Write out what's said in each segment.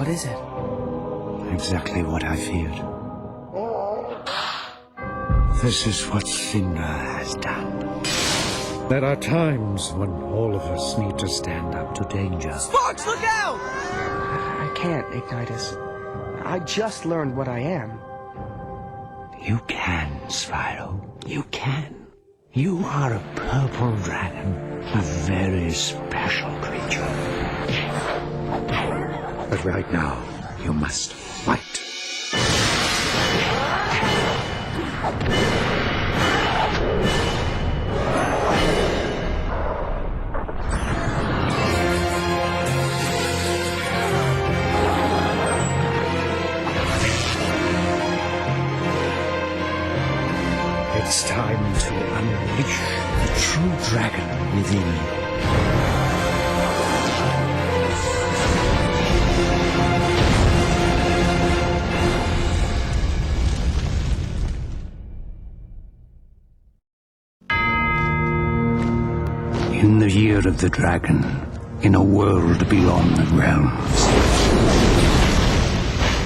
What is it? Exactly what I feared. This is what Cinder has done. There are times when all of us need to stand up to danger. Sparks, look out! I can't, Ignitus. I just learned what I am. You can, Spyro. You can. You are a purple dragon, a very special creature. But right now, you must fight. It's time to unleash the true dragon within. In the year of the dragon, in a world beyond the realms,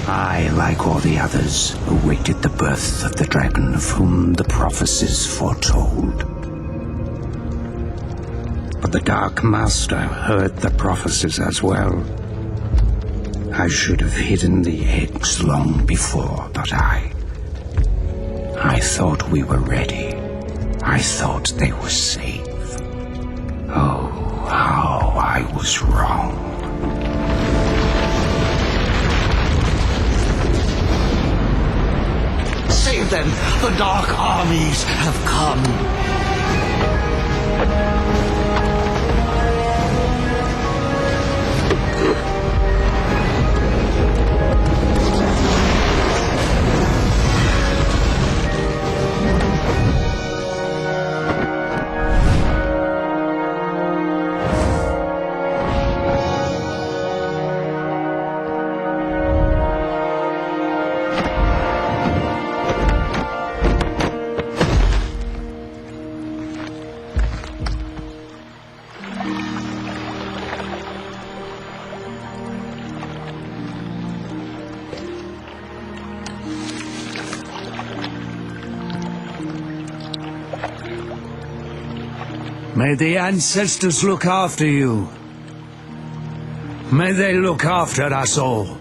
I, like all the others, awaited the birth of the dragon of whom the prophecies foretold. But the Dark Master heard the prophecies as well. I should have hidden the eggs long before, but I thought we were ready. I thought they were safe. Oh, how I was wrong. Save them! The Dark Armies have come! May the ancestors look after you. May they look after us all.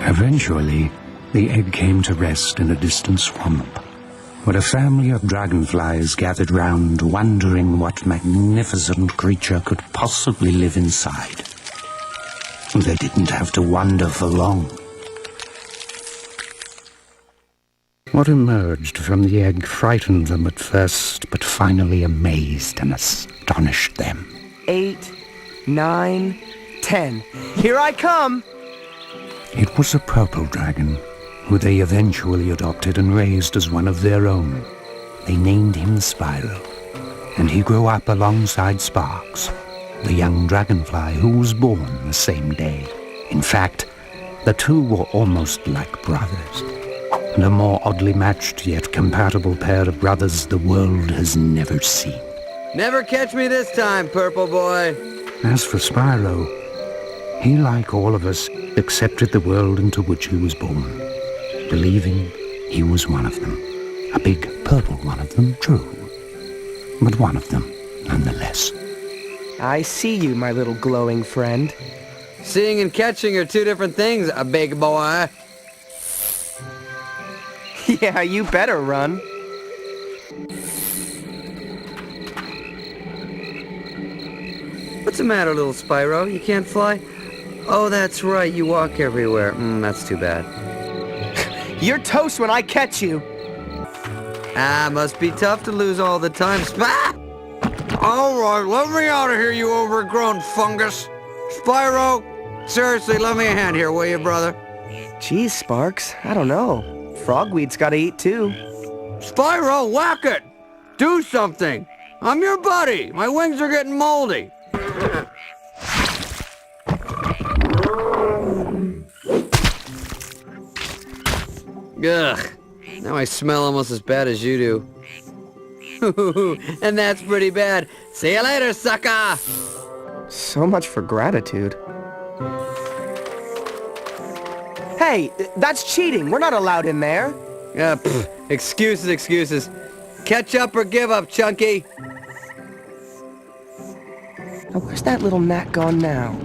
Eventually, the egg came to rest in a distant swamp, where a family of dragonflies gathered round, wondering what magnificent creature could possibly live inside. They didn't have to wonder for long. What emerged from the egg frightened them at first, but finally amazed and astonished them. 8, 9, 10. Here I come! It was a purple dragon, who they eventually adopted and raised as one of their own. They named him Spyro, and he grew up alongside Sparks, the young dragonfly who was born the same day. In fact, the two were almost like brothers, and a more oddly matched yet compatible pair of brothers the world has never seen. Never catch me this time, Purple Boy. As for Spyro, He, like all of us, accepted the world into which he was born, believing he was one of them. A big purple one of them, true, but one of them, nonetheless. I see you, my little glowing friend. Seeing and catching are two different things, a big boy. Yeah, you better run. What's the matter, little Spyro? You can't fly? Oh, that's right, you walk everywhere. That's too bad. You're toast when I catch you. Must be tough to lose all the time. All right, let me out of here, you overgrown fungus. Spyro, seriously, lend me a hand here, will you, brother? Geez, Sparks, I don't know. Frogweed's gotta eat too. Spyro, whack it! Do something! I'm your buddy! My wings are getting moldy! Ugh. Now I smell almost as bad as you do. And that's pretty bad. See you later, sucker! So much for gratitude. Hey, that's cheating. We're not allowed in there. Excuses, excuses. Catch up or give up, Chunky. Now, where's that little gnat gone now?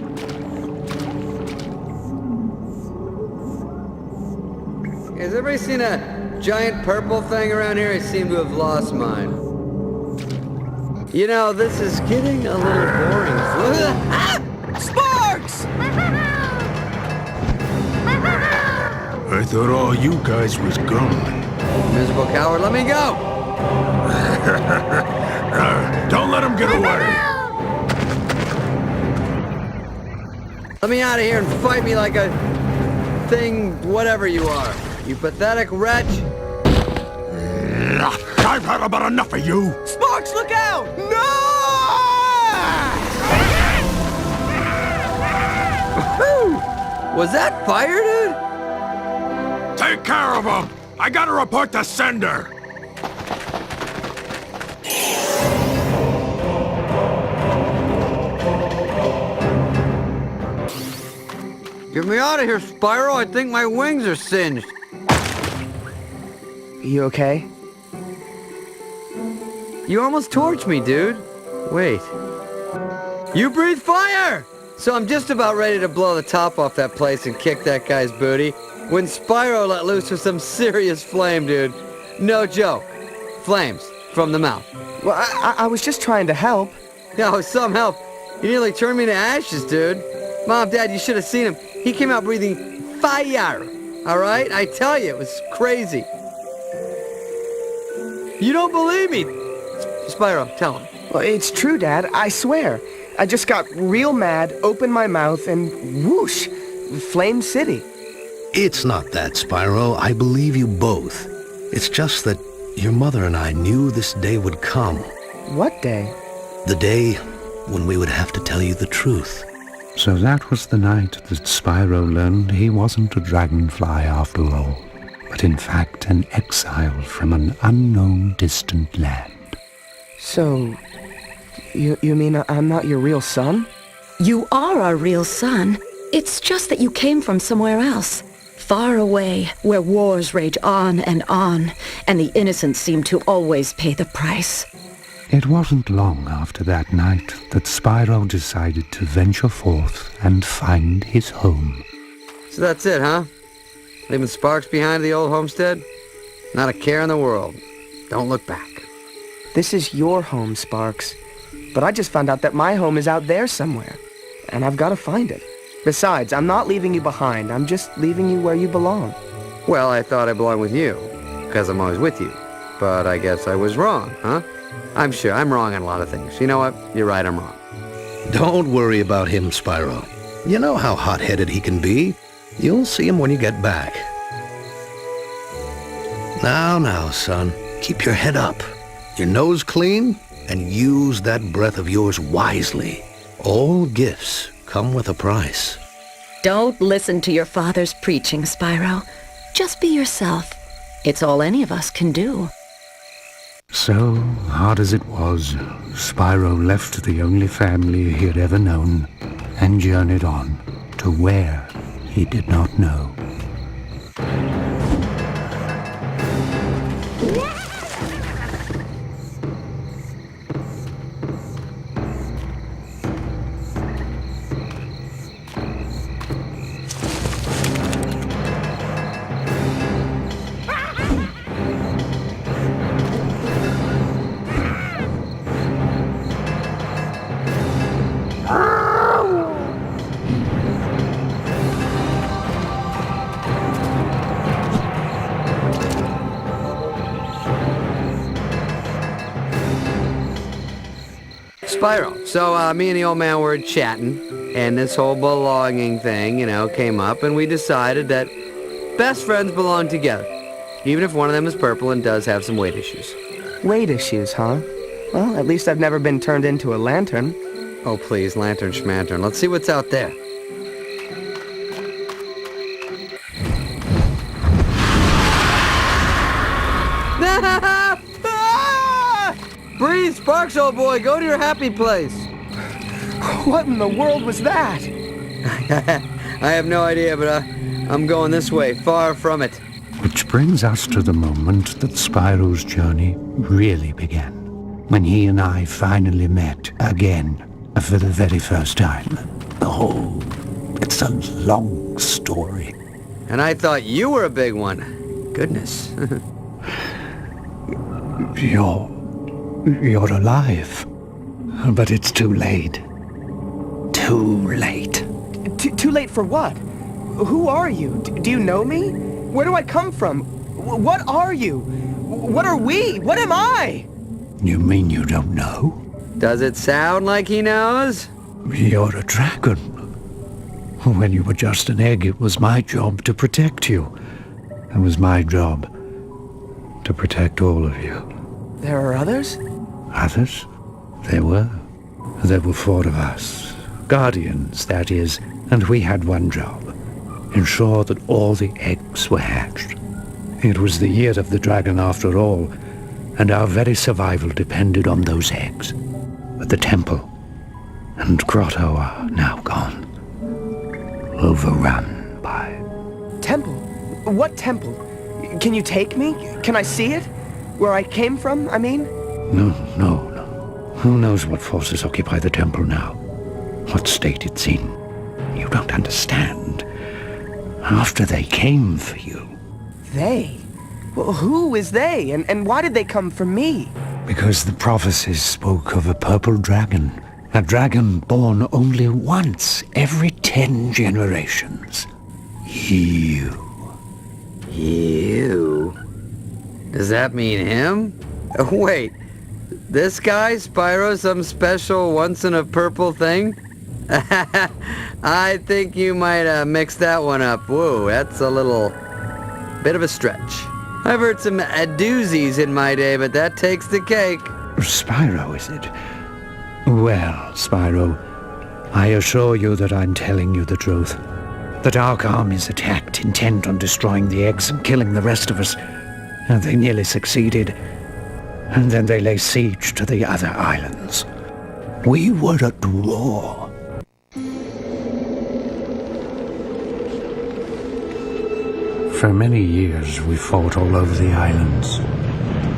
Has everybody seen a giant purple thing around here? I seem to have lost mine. You know, this is getting a little boring. Sparks! I thought all you guys was gone. Miserable coward, let me go! Don't let him get away. Let me out of here and fight me like a thing, whatever you are. You pathetic wretch. I've had about enough of you. Sparks, look out! No! Was that fire, dude? Take care of him. I gotta report the sender. Get me out of here, Spyro. I think my wings are singed. You okay? You almost torched me, dude. Wait. You breathe fire! So I'm just about ready to blow the top off that place and kick that guy's booty when Spyro let loose with some serious flame, dude. No joke. Flames from the mouth. Well, I was just trying to help. No, some help. You nearly turned me to ashes, dude. Mom, Dad, you should have seen him. He came out breathing fire. All right? I tell you, it was crazy. You don't believe me. Spyro, tell him. Well, it's true, Dad. I swear. I just got real mad, opened my mouth, and whoosh, Flame City. It's not that, Spyro. I believe you both. It's just that your mother and I knew this day would come. What day? The day when we would have to tell you the truth. So that was the night that Spyro learned he wasn't a dragonfly after all, but in fact an exile from an unknown distant land. So, you mean I'm not your real son? You are our real son. It's just that you came from somewhere else. Far away, where wars rage on, and the innocent seem to always pay the price. It wasn't long after that night that Spyro decided to venture forth and find his home. So that's it, huh? Leaving Sparks behind at the old homestead? Not a care in the world. Don't look back. This is your home, Sparks. But I just found out that my home is out there somewhere, and I've got to find it. Besides, I'm not leaving you behind. I'm just leaving you where you belong. Well, I thought I belonged with you, because I'm always with you. But I guess I was wrong, huh? I'm sure I'm wrong on a lot of things. You know what? You're right, I'm wrong. Don't worry about him, Spyro. You know how hot-headed he can be. You'll see him when you get back. Now, son. Keep your head up, your nose clean, and use that breath of yours wisely. All gifts come with a price. Don't listen to your father's preaching, Spyro. Just be yourself. It's all any of us can do. So, hard as it was, Spyro left the only family he had ever known and journeyed on To where, he did not know. Spyro. So, me and the old man were chatting, and this whole belonging thing, came up, and we decided that best friends belong together, even if one of them is purple and does have some weight issues. Weight issues, huh? Well, at least I've never been turned into a lantern. Oh, please, lantern schmantern. Let's see what's out there. Breathe, Sparks, old boy. Go to your happy place. What in the world was that? I have no idea, but I'm going this way, far from it. Which brings us to the moment that Spyro's journey really began, when he and I finally met again for the very first time. Oh, it's a long story. And I thought you were a big one. Goodness. You're alive. But it's too late. Too late. Too late for what? Who are you? Do you know me? Where do I come from? What are you? What are we? What am I? You mean you don't know? Does it sound like he knows? You're a dragon. When you were just an egg, it was my job to protect you. It was my job to protect all of you. There are others? Others? There were. There were 4 of us. Guardians, that is. And we had one job. Ensure that all the eggs were hatched. It was the year of the dragon after all, and our very survival depended on those eggs. But the temple and grotto are now gone. Overrun by... Temple? What temple? Can you take me? Can I see it? Where I came from, I mean? No. Who knows what forces occupy the temple now? What state it's in? You don't understand. After they came for you. They? Well, who is they? And why did they come for me? Because the prophecies spoke of a purple dragon. A dragon born only once every 10 generations. You. Does that mean him? Wait, this guy, Spyro, some special once-in-a-purple thing? I think you might mix that one up. Whoa, that's a little bit of a stretch. I've heard some doozies in my day, but that takes the cake. Spyro, is it? Well, Spyro, I assure you that I'm telling you the truth. The Dark Army's attacked, intent on destroying the eggs and killing the rest of us. And they nearly succeeded. And then they lay siege to the other islands. We were at war. For many years we fought all over the islands.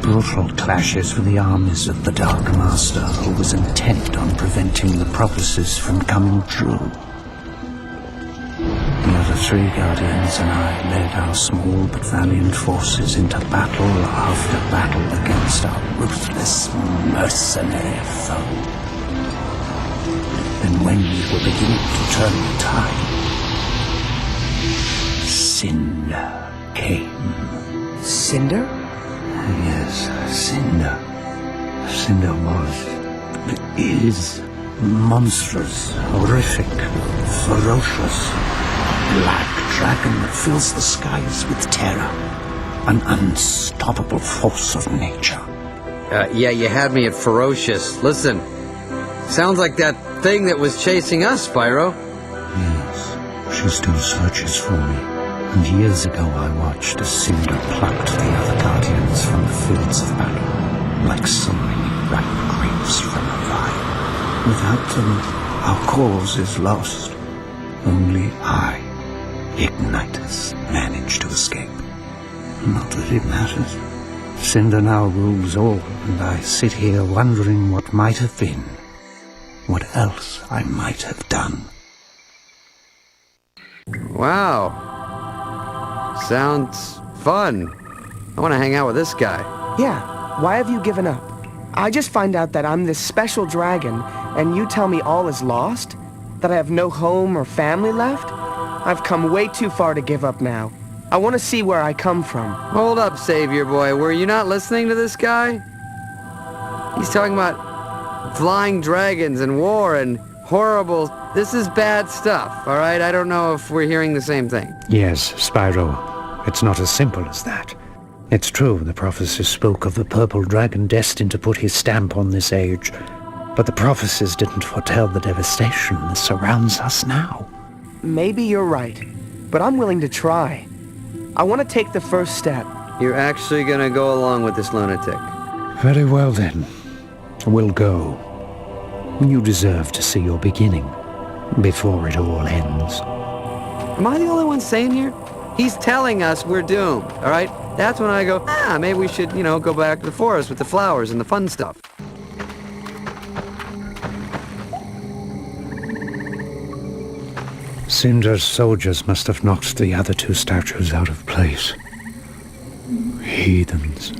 Brutal clashes with the armies of the Dark Master, who was intent on preventing the prophecies from coming true. The other 3 Guardians and I led our small but valiant forces into battle after battle against our ruthless, mercenary foe. And when we were beginning to turn the tide, Cinder came. Cinder? Yes, Cinder. Cinder was, is, monstrous, horrific, ferocious, black dragon that fills the skies with terror. An unstoppable force of nature. Yeah, you had me at ferocious. Listen, sounds like that thing that was chasing us, Spyro. Yes, she still searches for me. And years ago I watched as Cinder plucked the other Guardians from the fields of battle, like so many ripe grapes from a vine. Without them, our cause is lost. Only I, Ignitus, managed to escape. Not that it matters. Cinder now rules all, and I sit here wondering what might have been. What else I might have done. Wow. Sounds fun. I want to hang out with this guy. Yeah, why have you given up? I just find out that I'm this special dragon, and you tell me all is lost? That I have no home or family left? I've come way too far to give up now. I want to see where I come from. Hold up, Savior Boy. Were you not listening to this guy? He's talking about flying dragons and war and horrible... This is bad stuff, all right? I don't know if we're hearing the same thing. Yes, Spyro. It's not as simple as that. It's true, the prophecies spoke of the purple dragon destined to put his stamp on this age. But the prophecies didn't foretell the devastation that surrounds us now. Maybe you're right, but I'm willing to try. I want to take the first step. You're actually gonna go along with this lunatic. Very well then. We'll go. You deserve to see your beginning before it all ends. Am I the only one sane here? He's telling us we're doomed, all right? That's when I go, maybe we should, go back to the forest with the flowers and the fun stuff. Cinder's soldiers must have knocked the other two statues out of place. Heathens.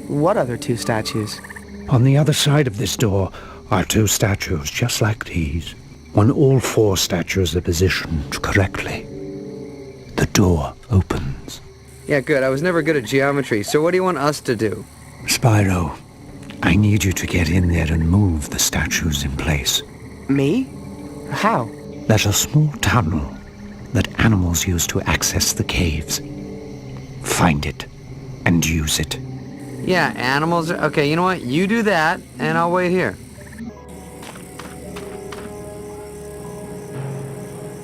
What other two statues? On the other side of this door are two statues just like these. When all four statues are positioned correctly, the door opens. Yeah, good. I was never good at geometry, so what do you want us to do? Spyro, I need you to get in there and move the statues in place. Me? How? There's a small tunnel that animals use to access the caves. Find it and use it. Yeah, animals are... Okay, you know what? You do that, and I'll wait here.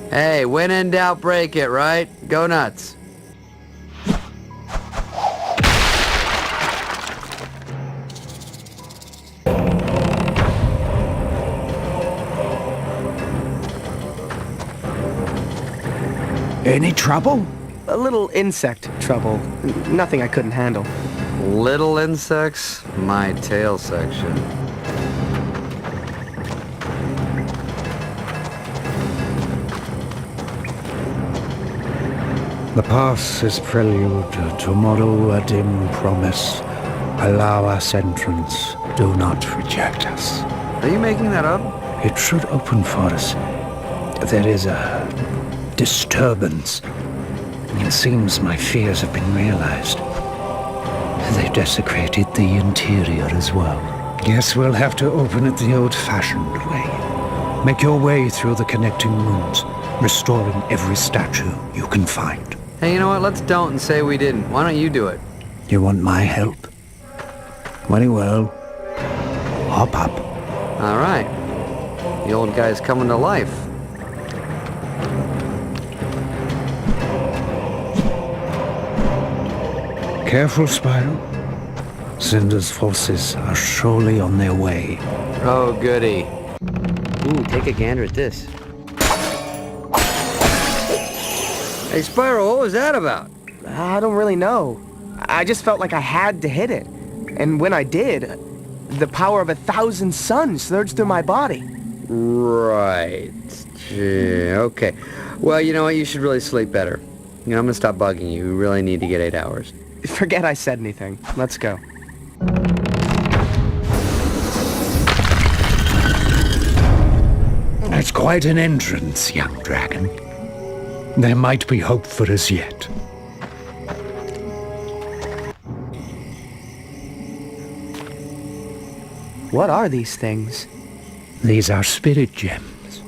Hey, when in doubt, break it, right? Go nuts. Any trouble? A little insect trouble. Nothing I couldn't handle. Little insects? My tail section. The pass is prelude. Tomorrow a dim promise. Allow us entrance. Do not reject us. Are you making that up? It should open for us. There is a disturbance. It seems my fears have been realized. They desecrated the interior as well. Guess we'll have to open it the old-fashioned way. Make your way through the connecting rooms, restoring every statue you can find. Hey, you know what? Let's don't and say we didn't. Why don't you do it? You want my help? Very well. Hop up. All right. The old guy's coming to life. Careful, Spyro. Cinder's forces are surely on their way. Oh, goody. Ooh, take a gander at this. Hey, Spyro, what was that about? I don't really know. I just felt like I had to hit it. And when I did, the power of 1,000 suns surged through my body. Right. Yeah, okay. Well, you know what? You should really sleep better. I'm going to stop bugging you. You really need to get 8 hours. Forget I said anything. Let's go. That's quite an entrance, young dragon. There might be hope for us yet. What are these things? These are spirit gems.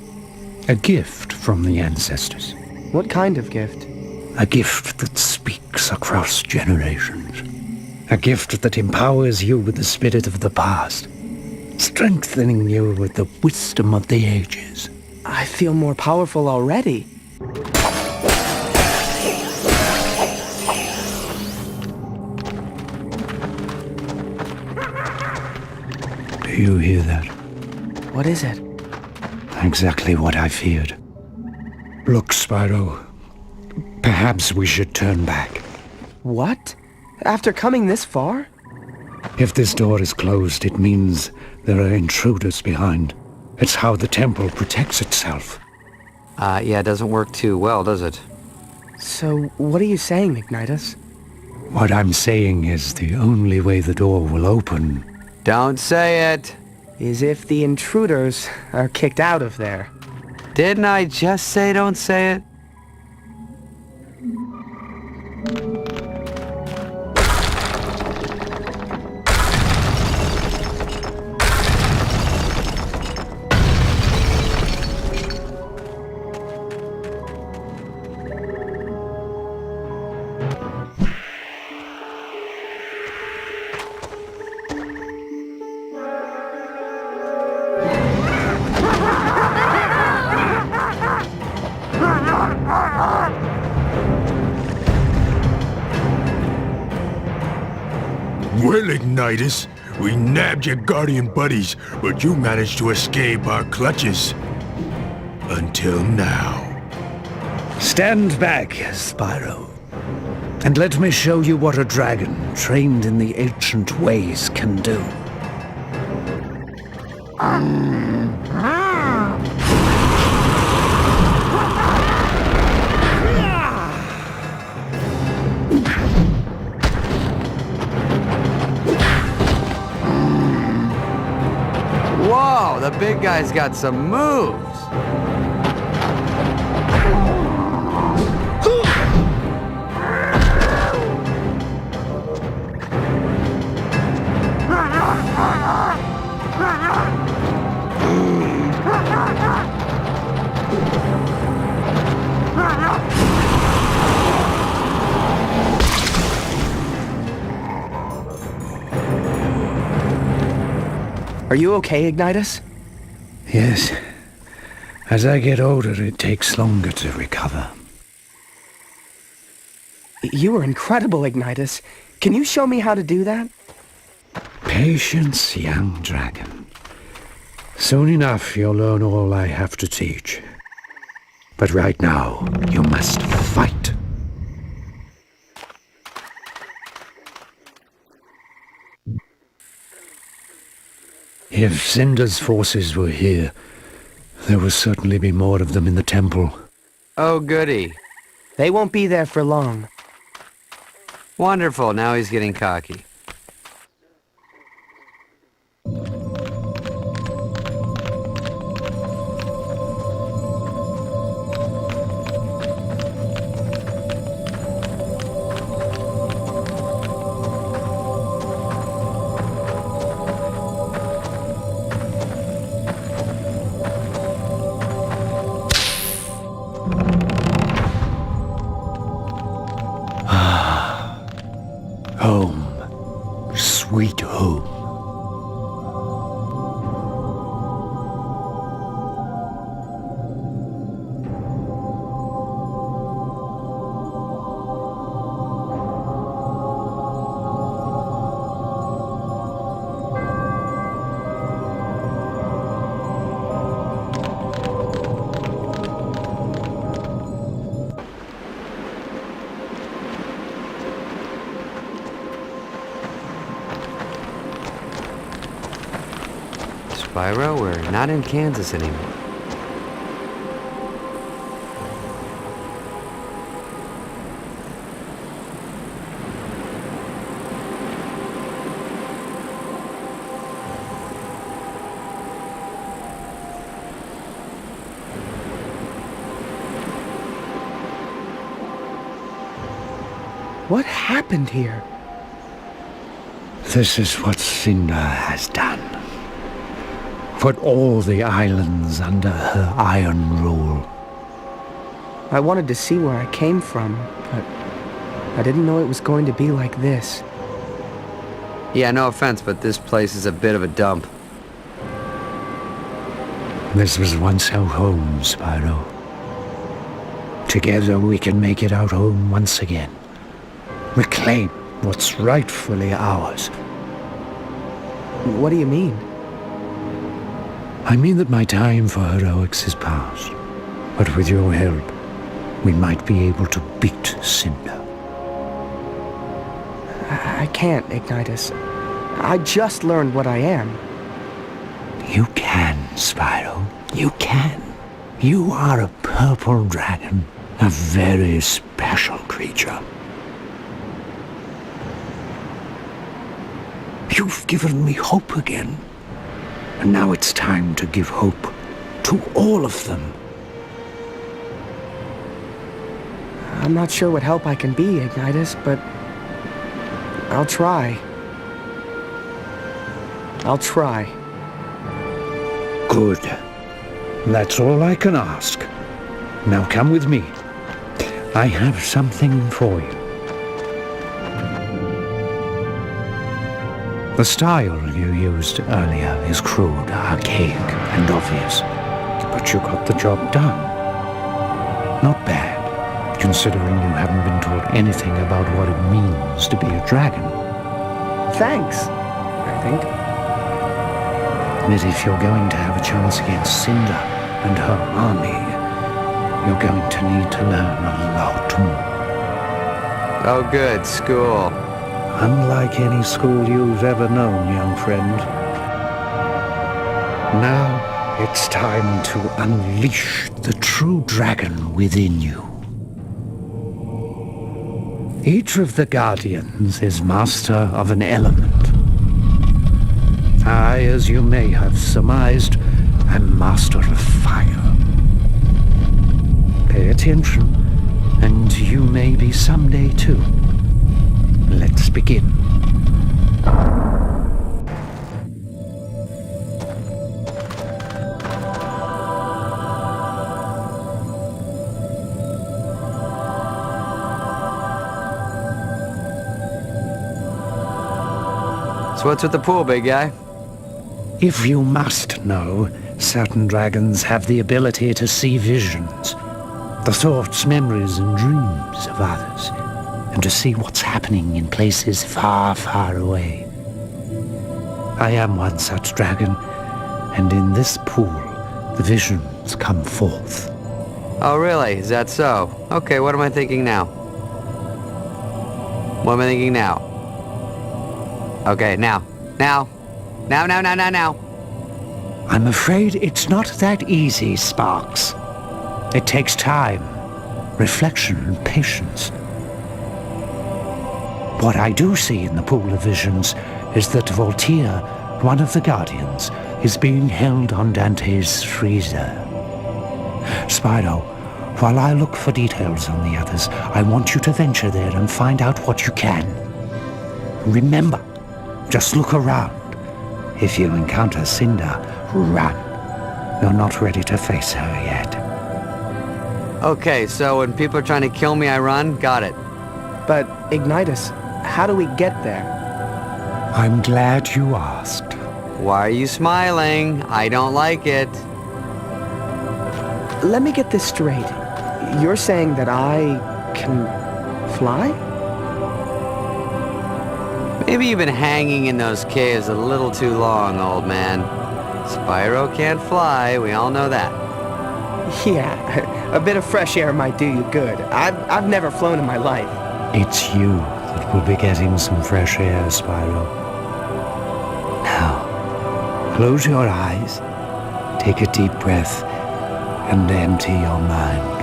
A gift from the ancestors. What kind of gift? A gift that speaks across generations. A gift that empowers you with the spirit of the past, strengthening you with the wisdom of the ages. I feel more powerful already. Do you hear that? What is it? Exactly what I feared. Look, Spyro. Perhaps we should turn back. What? After coming this far? If this door is closed, it means there are intruders behind. It's how the temple protects itself. Yeah, it doesn't work too well, does it? So, what are you saying, Ignitus? What I'm saying is the only way the door will open... Don't say it! Is if the intruders are kicked out of there. Didn't I just say don't say it? Well, Ignitus, we nabbed your guardian buddies, but you managed to escape our clutches. Until now. Stand back, Spyro. And let me show you what a dragon trained in the ancient ways can do. Whoa, the big guy's got some moves! Are you okay, Ignitus? Yes. As I get older, it takes longer to recover. You were incredible, Ignitus. Can you show me how to do that? Patience, young dragon. Soon enough, you'll learn all I have to teach. But right now, you must fight. If Cinder's forces were here, there will certainly be more of them in the temple. Oh, goody. They won't be there for long. Wonderful, now he's getting cocky. Home. Sweet home. Spyro, we're not in Kansas anymore. What happened here? This is what Cinder has done. Put all the islands under her iron rule. I wanted to see where I came from, but I didn't know it was going to be like this. Yeah, no offense, but this place is a bit of a dump. This was once our home, Spyro. Together we can make it our home once again. Reclaim what's rightfully ours. What do you mean? I mean that my time for heroics is past. But with your help, we might be able to beat Cinder. I can't, Ignitus. I just learned what I am. You can, Spyro. You can. You are a purple dragon, a very special creature. You've given me hope again. And now it's time to give hope to all of them. I'm not sure what help I can be, Ignitus, but I'll try. I'll try. Good. That's all I can ask. Now come with me. I have something for you. The style you used earlier is crude, archaic, and obvious. But you got the job done. Not bad, considering you haven't been taught anything about what it means to be a dragon. Thanks, I think. But if you're going to have a chance against Cinder and her army, you're going to need to learn a lot more. Oh good, school. Unlike any school you've ever known, young friend. Now it's time to unleash the true dragon within you. Each of the Guardians is master of an element. I, as you may have surmised, am master of fire. Pay attention, and you may be someday too. Let's begin. So what's with the pool, big guy? If you must know, certain dragons have the ability to see visions, the thoughts, memories, and dreams of others, and to see what's happening in places far, far away. I am one such dragon, and in this pool, the visions come forth. Oh really? Is that so? Okay, what am I thinking now? What am I thinking now? Okay, now. Now. I'm afraid it's not that easy, Sparks. It takes time, reflection, and patience. What I do see in the pool of visions is that Voltaire, one of the Guardians, is being held on Dante's freezer. Spyro, while I look for details on the others, I want you to venture there and find out what you can. Remember, just look around. If you encounter Cinder, run. You're not ready to face her yet. Okay, so when people are trying to kill me, I run? Got it. But, Ignitus, how do we get there? I'm glad you asked. Why are you smiling? I don't like it. Let me get this straight. You're saying that I can fly? Maybe you've been hanging in those caves a little too long, old man. Spyro can't fly, we all know that. Yeah, a bit of fresh air might do you good. I've never flown in my life. It's you that will be getting some fresh air, Spyro. Now, close your eyes, take a deep breath, and empty your mind.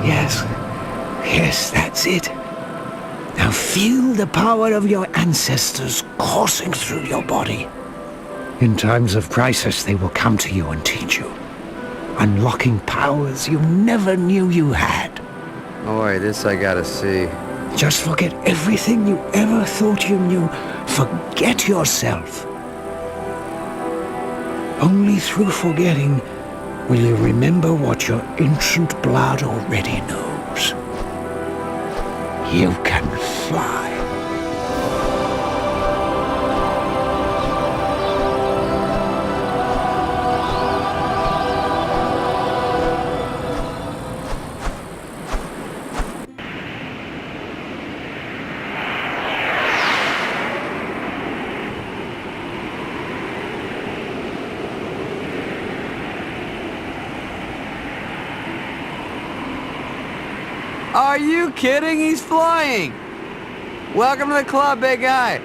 Yes, that's it. Now feel the power of your ancestors coursing through your body. In times of crisis, they will come to you and teach you, unlocking powers you never knew you had. Boy, this I gotta see. Just forget everything you ever thought you knew. Forget yourself. Only through forgetting will you remember what your ancient blood already knows. You can fly. Are you kidding? He's flying! Welcome to the club, big guy.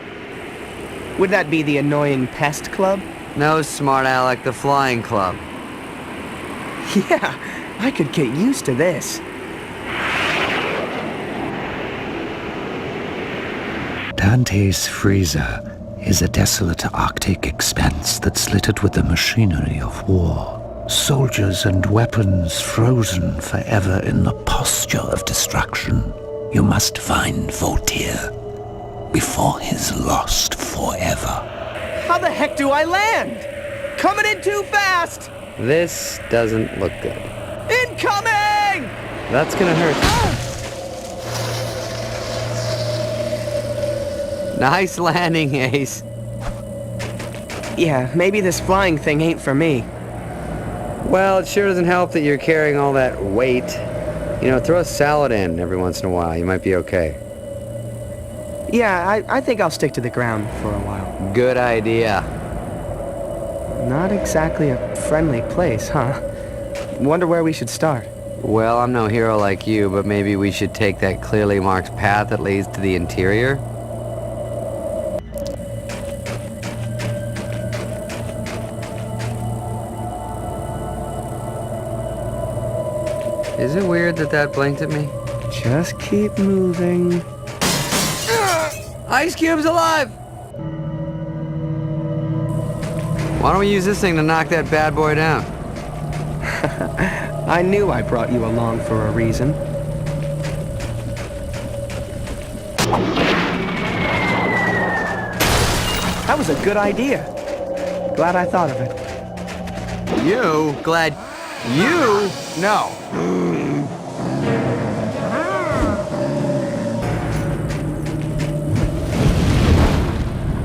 Would that be the annoying pest club? No, smart Alec, the flying club. Yeah, I could get used to this. Dante's freezer is a desolate Arctic expanse that's littered with the machinery of war. Soldiers and weapons frozen forever in the posture of destruction. You must find Voltaire before he's lost forever. How the heck do I land? Coming in too fast! This doesn't look good. Incoming! That's gonna hurt. Nice landing, Ace. Yeah, maybe this flying thing ain't for me. Well, it sure doesn't help that you're carrying all that weight. You know, throw a salad in every once in a while. You might be okay. Yeah, I think I'll stick to the ground for a while. Good idea. Not exactly a friendly place, huh? Wonder where we should start. Well, I'm no hero like you, but maybe we should take that clearly marked path that leads to the interior? Is it weird that that blinked at me? Just keep moving. Ice Cube's alive! Why don't we use this thing to knock that bad boy down? I knew I brought you along for a reason. That was a good idea. Glad I thought of it. You? Glad you? No.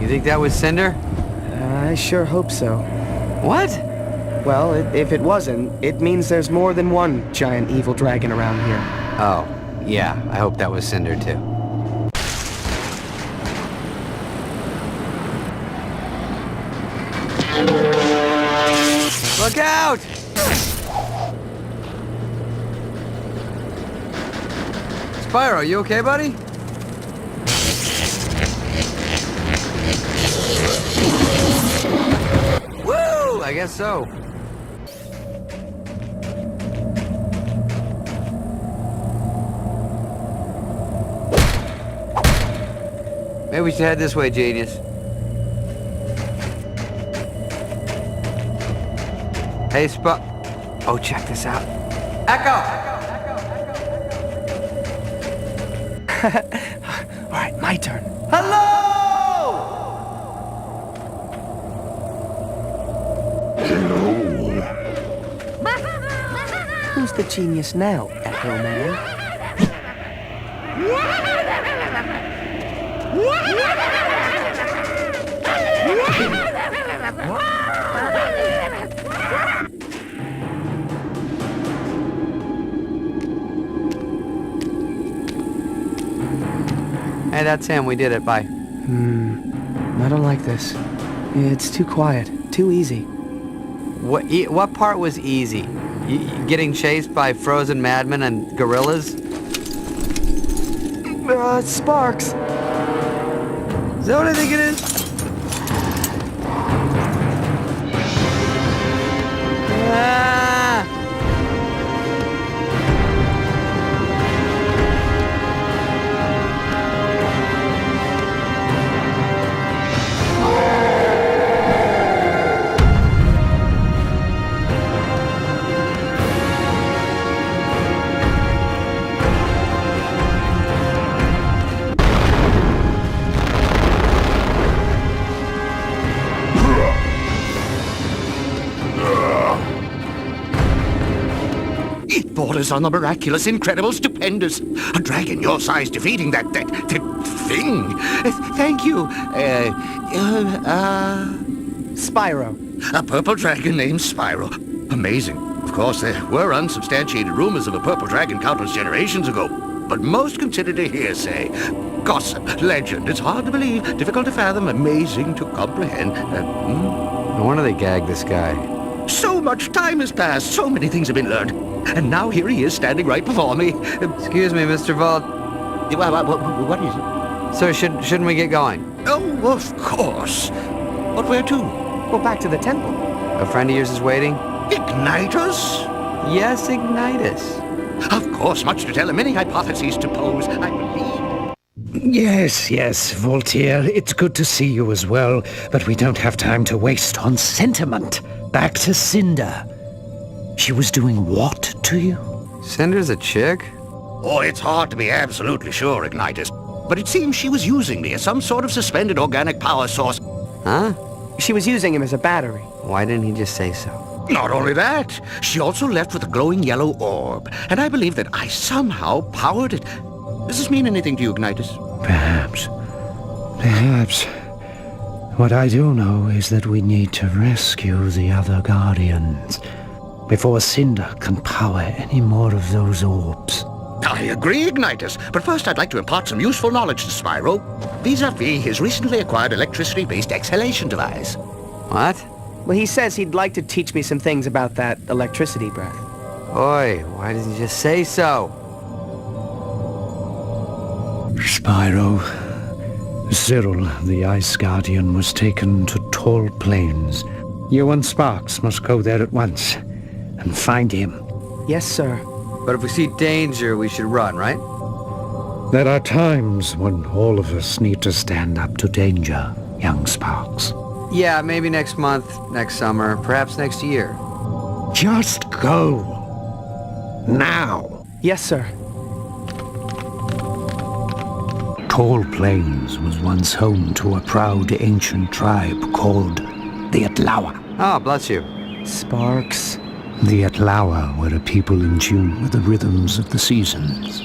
You think that was Cinder? I sure hope so. What? Well, if it wasn't, it means there's more than one giant evil dragon around here. Oh, yeah, I hope that was Cinder too. Look out! Spyro, you okay, buddy? Woo! I guess so. Maybe we should head this way, genius. Hey, Oh, check this out. Echo! All right, my turn. Hello! Who's the genius now, Echo Man? Hey, that's him. We did it. Bye. I don't like this. It's too quiet, too easy. What part was easy? Getting chased by frozen madmen and gorillas? Sparks. Is that what I think it is? Ah! It borders on the miraculous, incredible, stupendous. A dragon your size defeating that thing. Thank you. Spyro. A purple dragon named Spyro. Amazing. Of course, there were unsubstantiated rumors of a purple dragon countless generations ago, but most considered a hearsay. Gossip, legend. It's hard to believe, difficult to fathom, amazing to comprehend. No wonder they gagged this guy. So much time has passed. So many things have been learned. And now here he is standing right before me. Excuse me, Mr. Vault. What is it? Sir, shouldn't we get going? Oh, of course. But where to? Well, back to the temple. A friend of yours is waiting? Ignitus? Yes, Ignitus. Of course, much to tell him, many hypotheses to pose, I believe. Yes, Voltaire, it's good to see you as well, but we don't have time to waste on sentiment. Back to Cinder. She was doing what to you? Cinder's a chick? Oh, it's hard to be absolutely sure, Ignitus. But it seems she was using me as some sort of suspended organic power source. Huh? She was using him as a battery. Why didn't he just say so? Not only that, she also left with a glowing yellow orb, and I believe that I somehow powered it. Does this mean anything to you, Ignitus? Perhaps. What I do know is that we need to rescue the other Guardians before Cinder can power any more of those orbs. I agree, Ignitus, but first I'd like to impart some useful knowledge to Spyro, vis-a-vis his recently acquired electricity-based exhalation device. What? Well, he says he'd like to teach me some things about that electricity breath. Oi, why didn't you just say so? Spyro, Cyril, the Ice Guardian, was taken to Tall Plains. You and Sparks must go there at once and find him. Yes, sir. But if we see danger, we should run, right? There are times when all of us need to stand up to danger, young Sparks. Yeah, maybe next month, next summer, perhaps next year. Just go. Now. Yes, sir. Tall Plains was once home to a proud ancient tribe called the Atlawa. Oh, bless you. Sparks. The Atlawa were a people in tune with the rhythms of the seasons,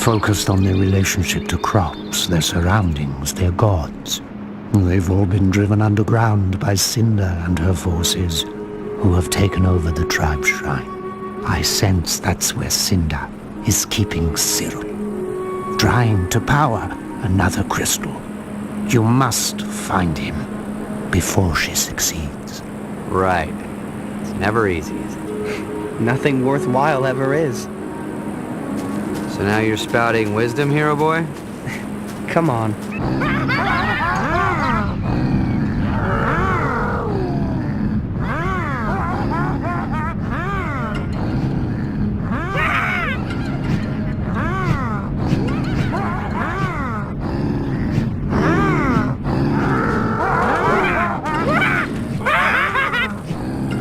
focused on their relationship to crops, their surroundings, their gods. They've all been driven underground by Cinder and her forces, who have taken over the tribe shrine. I sense that's where Cinder is keeping Cyril, trying to power another crystal. You must find him before she succeeds. Right. It's never easy, is it? Nothing worthwhile ever is. So now you're spouting wisdom, hero boy? Come on.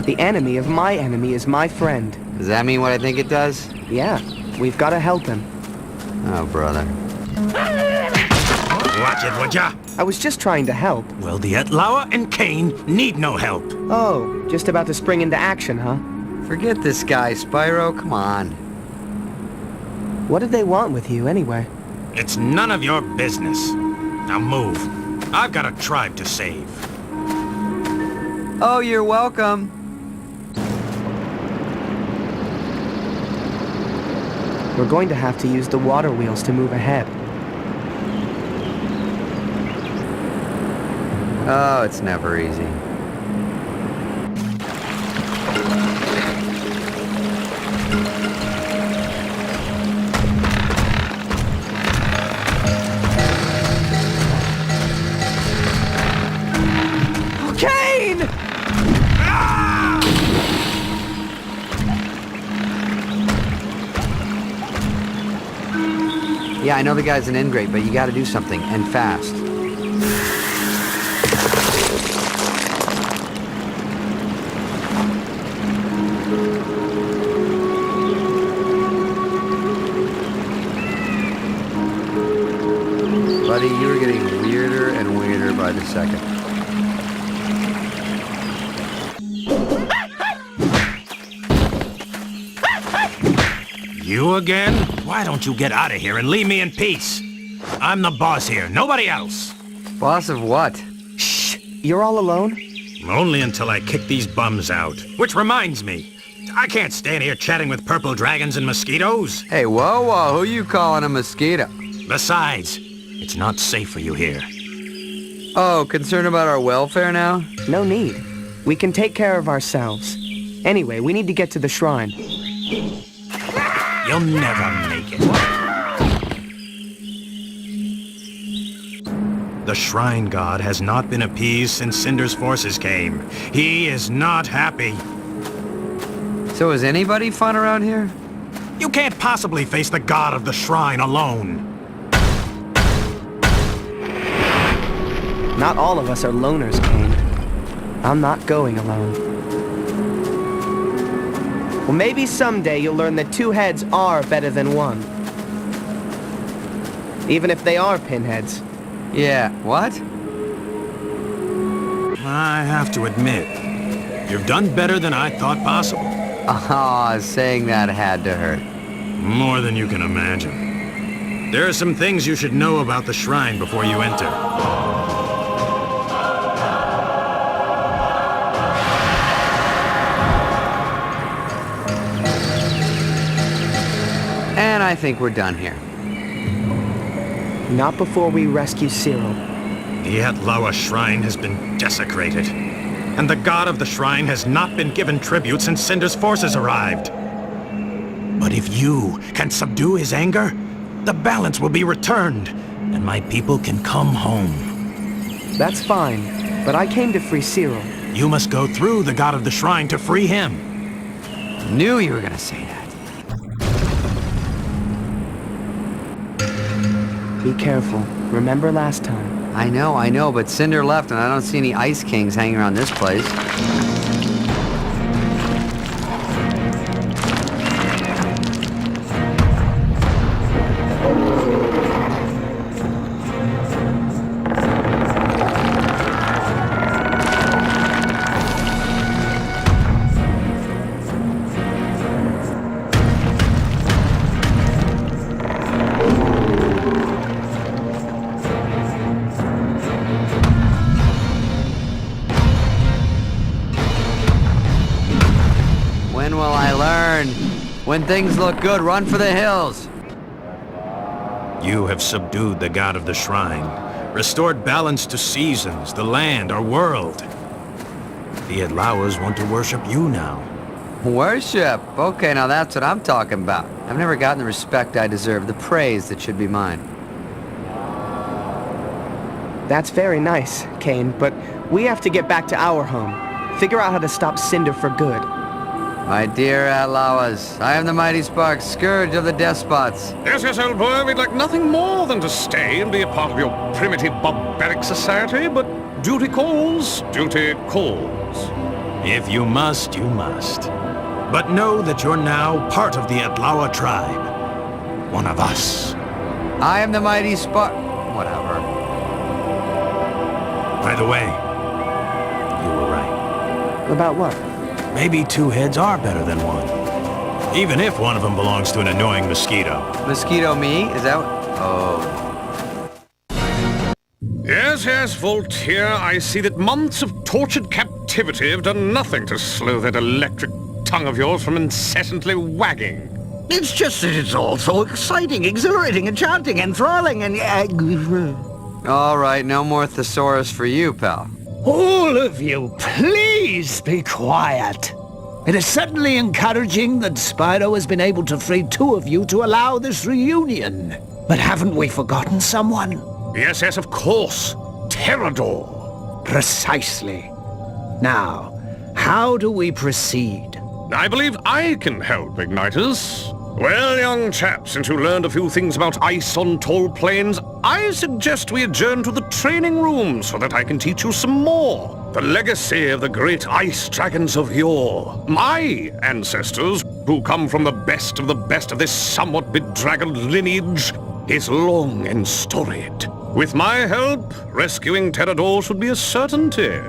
The enemy of my enemy is my friend. Does that mean what I think it does? Yeah, we've got to help him. Oh, brother. Watch it, would ya? I was just trying to help. Well, the Atlawa and Cain need no help. Oh, just about to spring into action, huh? Forget this guy, Spyro. Come on. What did they want with you, anyway? It's none of your business. Now move. I've got a tribe to save. Oh, you're welcome. We're going to have to use the water wheels to move ahead. Oh, it's never easy. Kane! Yeah, I know the guy's an ingrate, but you gotta do something, and fast. Buddy, you're getting weirder and weirder by the second. You again? Why don't you get out of here and leave me in peace? I'm the boss here, nobody else. Boss of what? Shh! You're all alone? Only until I kick these bums out. Which reminds me, I can't stand here chatting with purple dragons and mosquitoes. Hey, whoa, who you calling a mosquito? Besides, it's not safe for you here. Oh, concerned about our welfare now? No need. We can take care of ourselves. Anyway, we need to get to the shrine. You'll never make it. The Shrine God has not been appeased since Cinder's forces came. He is not happy. So is anybody fun around here? You can't possibly face the God of the Shrine alone. Not all of us are loners, Cain. I'm not going alone. Well, maybe someday you'll learn that two heads are better than one. Even if they are pinheads. Yeah, what? I have to admit, you've done better than I thought possible. Ah, saying that had to hurt. More than you can imagine. There are some things you should know about the shrine before you enter. And I think we're done here. Not before we rescue Cyril. The Atlawa shrine has been desecrated. And the god of the shrine has not been given tribute since Cinder's forces arrived. But if you can subdue his anger, the balance will be returned, and my people can come home. That's fine, but I came to free Cyril. You must go through the god of the shrine to free him. Knew you were gonna say that. Be careful. Remember last time. I know, but Cinder left and I don't see any Ice Kings hanging around this place. When will I learn? When things look good, run for the hills. You have subdued the god of the shrine, restored balance to seasons, the land, our world. The Atlawas want to worship you now. Worship? Okay, now that's what I'm talking about. I've never gotten the respect I deserve, the praise that should be mine. That's very nice, Cain, but we have to get back to our home. Figure out how to stop Cinder for good. My dear Atlawas, I am the mighty Spark, scourge of the despots. Yes, old boy, we'd like nothing more than to stay and be a part of your primitive barbaric society, but duty calls, duty calls. If you must, you must. But know that you're now part of the Atlawa tribe. One of us. I am the mighty Spark... Whatever. By the way, you were right. About what? Maybe two heads are better than one. Even if one of them belongs to an annoying mosquito. Mosquito me? Is that what... Oh. Yes, Voltaire, I see that months of tortured captivity have done nothing to slow that electric tongue of yours from incessantly wagging. It's just that it's all so exciting, exhilarating, enchanting, enthralling, and... All right, no more thesaurus for you, pal. All of you, please be quiet. It is certainly encouraging that Spyro has been able to free two of you to allow this reunion. But haven't we forgotten someone? Yes, of course. Terrador. Precisely. Now, how do we proceed? I believe I can help, Igniters. Well, young chap, since you learned a few things about ice on tall plains, I suggest we adjourn to the training room so that I can teach you some more. The legacy of the great ice dragons of yore. My ancestors, who come from the best of this somewhat bedraggled lineage, is long and storied. With my help, rescuing Terrador should be a certainty.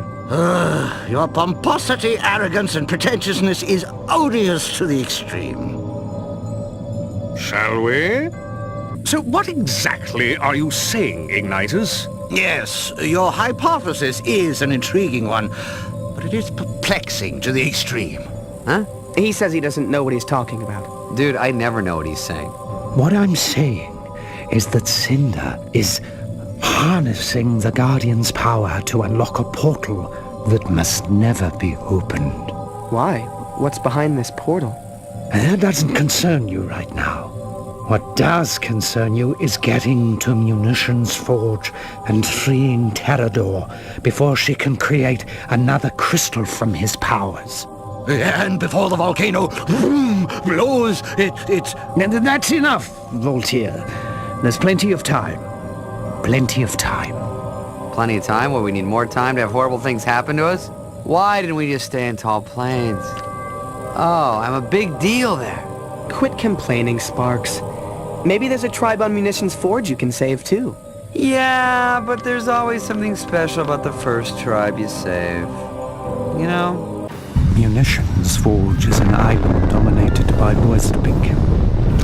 Your pomposity, arrogance, and pretentiousness is odious to the extreme. Shall we? So what exactly are you saying, Igniters? Yes, your hypothesis is an intriguing one, but it is perplexing to the extreme. Huh? He says he doesn't know what he's talking about. Dude, I never know what he's saying. What I'm saying is that Cinder is harnessing the Guardian's power to unlock a portal that must never be opened. Why? What's behind this portal? That doesn't concern you right now. What does concern you is getting to Munitions Forge and freeing Terrador before she can create another crystal from his powers. And before the volcano blows, it's... That's enough, Voltaire. There's plenty of time. Plenty of time. Plenty of time? Well, we need more time to have horrible things happen to us? Why didn't we just stay in Tall Plains? Oh, I'm a big deal there. Quit complaining, Sparks. Maybe there's a tribe on Munitions Forge you can save, too. Yeah, but there's always something special about the first tribe you save. You know? Munitions Forge is an island dominated by Boisdebink,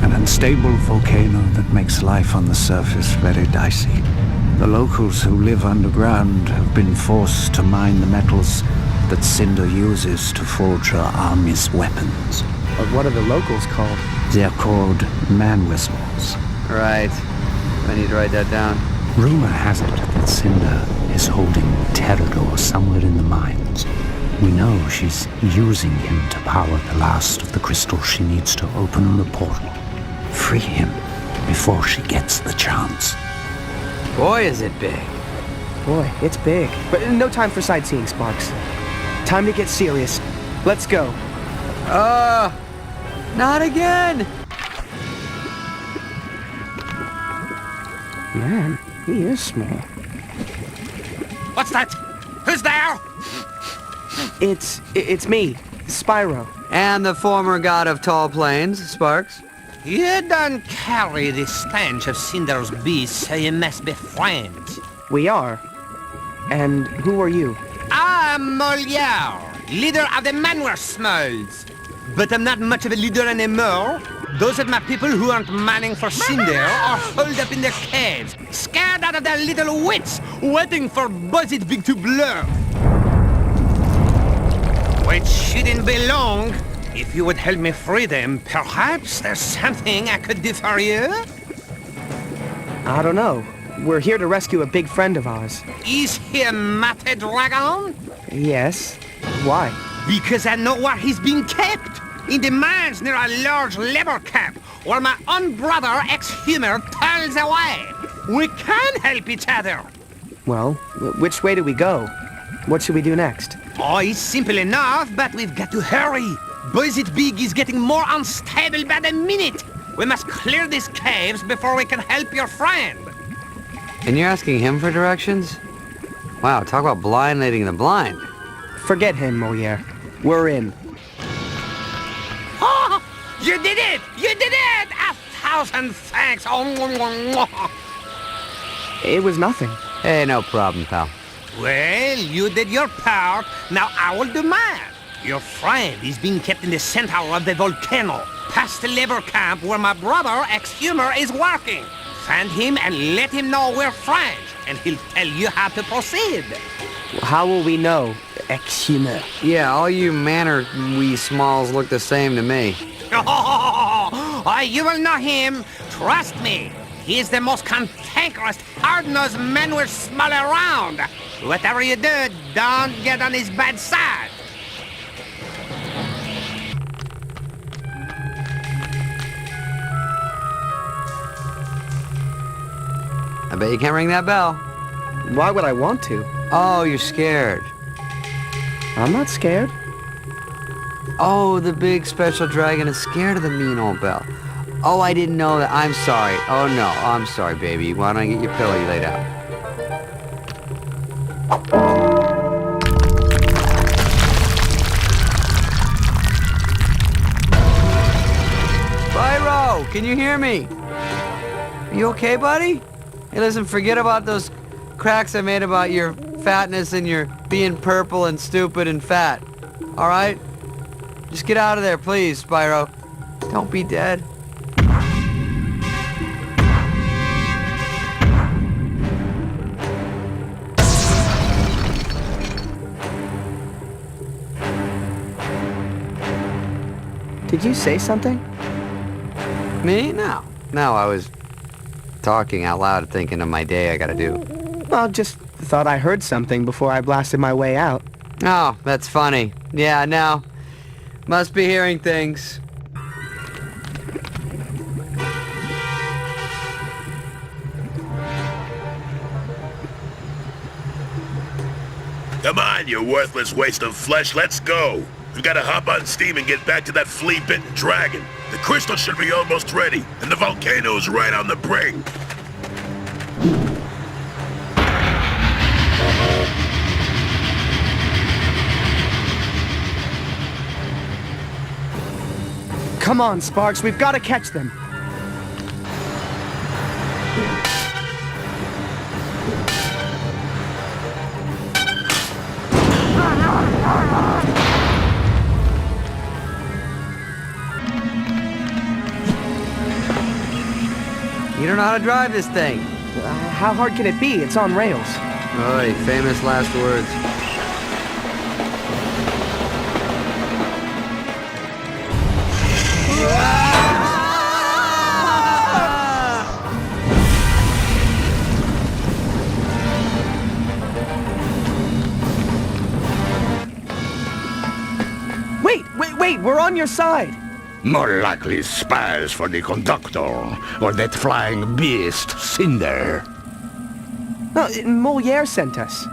an unstable volcano that makes life on the surface very dicey. The locals who live underground have been forced to mine the metals that Cinder uses to forge her army's weapons. But what are the locals called? They're called man-whistles. Right. I need to write that down. Rumor has it that Cinder is holding Terrador somewhere in the mines. We know she's using him to power the last of the crystals she needs to open the portal. Free him before she gets the chance. Boy, is it big. Boy, it's big. But no time for sightseeing, Sparks. Time to get serious. Let's go. Not again! Man, he is small. What's that? Who's there? It's me, Spyro. And the former god of Tall Plains, Sparks. You don't carry the stench of Cinder's beast, so you must be friends. We are. And who are you? I'm Molière, leader of the Manware Smalls. But I'm not much of a leader anymore. Those are my people who aren't manning for Cinder are holed up in their caves, scared out of their little wits, waiting for Boisdebink to blow. Which shouldn't be long. If you would help me free them, perhaps there's something I could do for you? I don't know. We're here to rescue a big friend of ours. Is he a Mate Dragon? Yes. Why? Because I know where he's being kept. In the mines near a large labor camp, where my own brother, ex-Humor, toils away. We can help each other. Well, which way do we go? What should we do next? Oh, it's simple enough, but we've got to hurry. Boisdebink is getting more unstable by the minute. We must clear these caves before we can help your friend. And you're asking him for directions? Wow, talk about blind leading the blind. Forget him, Molière. We're in. Oh, you did it! You did it! 1,000 thanks! Oh, It was nothing. Hey, no problem, pal. well, you did your part. Now I will do mine. Your friend is being kept in the center of the volcano, past the labor camp where my brother, ex-Humor, is working. Find him and let him know we're friends, and he'll tell you how to proceed. How will we know, ex-Humor? Yeah, all you manor wee smalls look the same to me. Oh, you will know him. Trust me. He is the most cantankerous, hard-nosed man we're small around. Whatever you do, don't get on his bad side. I bet you can't ring that bell. Why would I want to? Oh, you're scared. I'm not scared. Oh, the big special dragon is scared of the mean old bell. Oh, I didn't know that. I'm sorry. Oh, no. I'm sorry, baby. Why don't I get your pillow? You lay down. Spyro, can you hear me? Are you okay, buddy? Hey, listen, forget about those cracks I made about your fatness and your being purple and stupid and fat. All right? Just get out of there, please, Spyro. Don't be dead. Did you say something? Me? No. No, I was talking out loud, thinking of my day I gotta do. Well, just thought I heard something before I blasted my way out. Oh, that's funny. Yeah, no. Must be hearing things. Come on, you worthless waste of flesh, let's go. We've got to hop on steam and get back to that flea-bitten dragon. The crystal should be almost ready, and the volcano's right on the brink. Come on, Sparks, we've got to catch them. You don't know how to drive this thing. How hard can it be? It's on rails. Oy, famous last words. Wait, we're on your side. More likely spies for the conductor, or that flying beast, Cinder. No, Moliere sent us.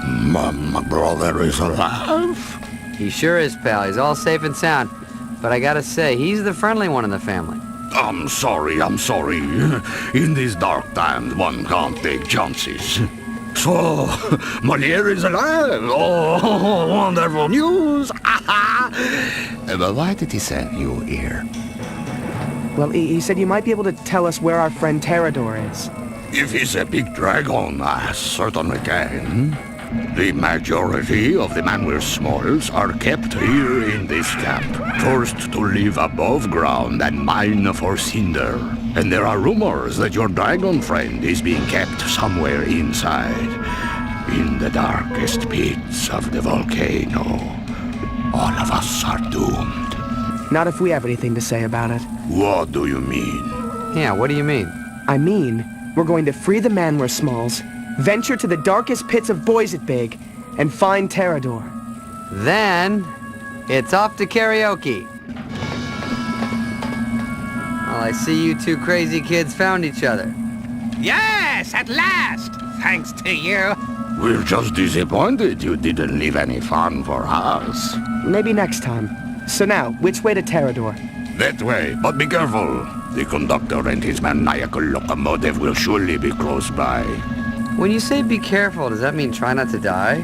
My brother is alive? He sure is, pal. He's all safe and sound. But I gotta say, he's the friendly one in the family. I'm sorry. In these dark times, one can't take chances. So, Moliere is alive? Oh, wonderful news! But why did he send you here? Well, he said you might be able to tell us where our friend Terrador is. If he's a big dragon, I certainly can. The majority of the Manwir Smalls are kept here in this camp, forced to live above ground and mine for cinder. And there are rumors that your dragon friend is being kept somewhere inside, in the darkest pits of the volcano. All of us are doomed. Not if we have anything to say about it. What do you mean? Yeah, what do you mean? I mean, we're going to free the Manwir Smalls, venture to the darkest pits of Boisetbig, and find Terrador. Then, it's off to karaoke. Well, I see you two crazy kids found each other. Yes, at last! Thanks to you. We're just disappointed you didn't leave any fun for us. Maybe next time. So now, which way to Terrador? That way, but be careful. The conductor and his maniacal locomotive will surely be close by. When you say be careful, does that mean try not to die?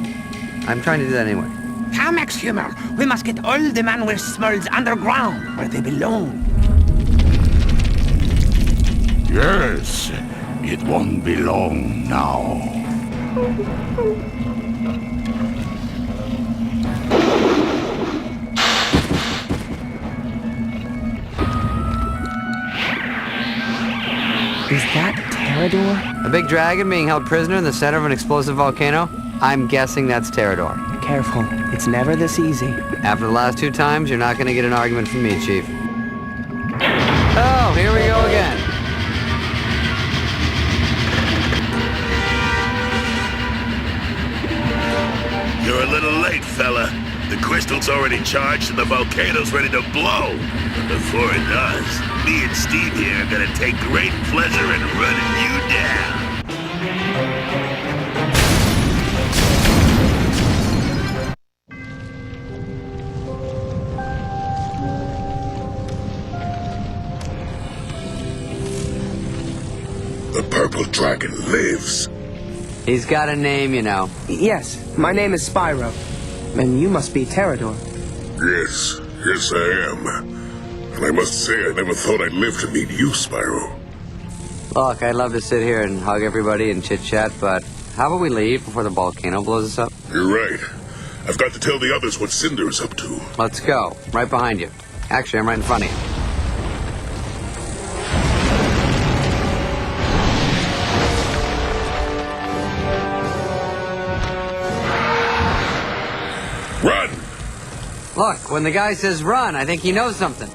I'm trying to do that anyway. Come, Ex-Humor. We must get all the Manwir Smalls underground, where they belong. Yes, it won't be long now. Is that Terrador? A big dragon being held prisoner in the center of an explosive volcano? I'm guessing that's Terrador. Careful, it's never this easy. After the last 2 times, you're not gonna get an argument from me, Chief. Oh, here we go again. You're a little late, fella. The crystal's already charged and the volcano's ready to blow. But before it does, me and Steve here are gonna take great pleasure in running you down. The purple dragon lives. He's got a name, you know. Yes, my name is Spyro. And you must be Terrador. Yes, I am. And I must say, I never thought I'd live to meet you, Spyro. Look, I'd love to sit here and hug everybody and chit-chat, but how about we leave before the volcano blows us up? You're right. I've got to tell the others what Cinder's up to. Let's go. Right behind you. Actually, I'm right in front of you. Run! Look, when the guy says run, I think he knows something.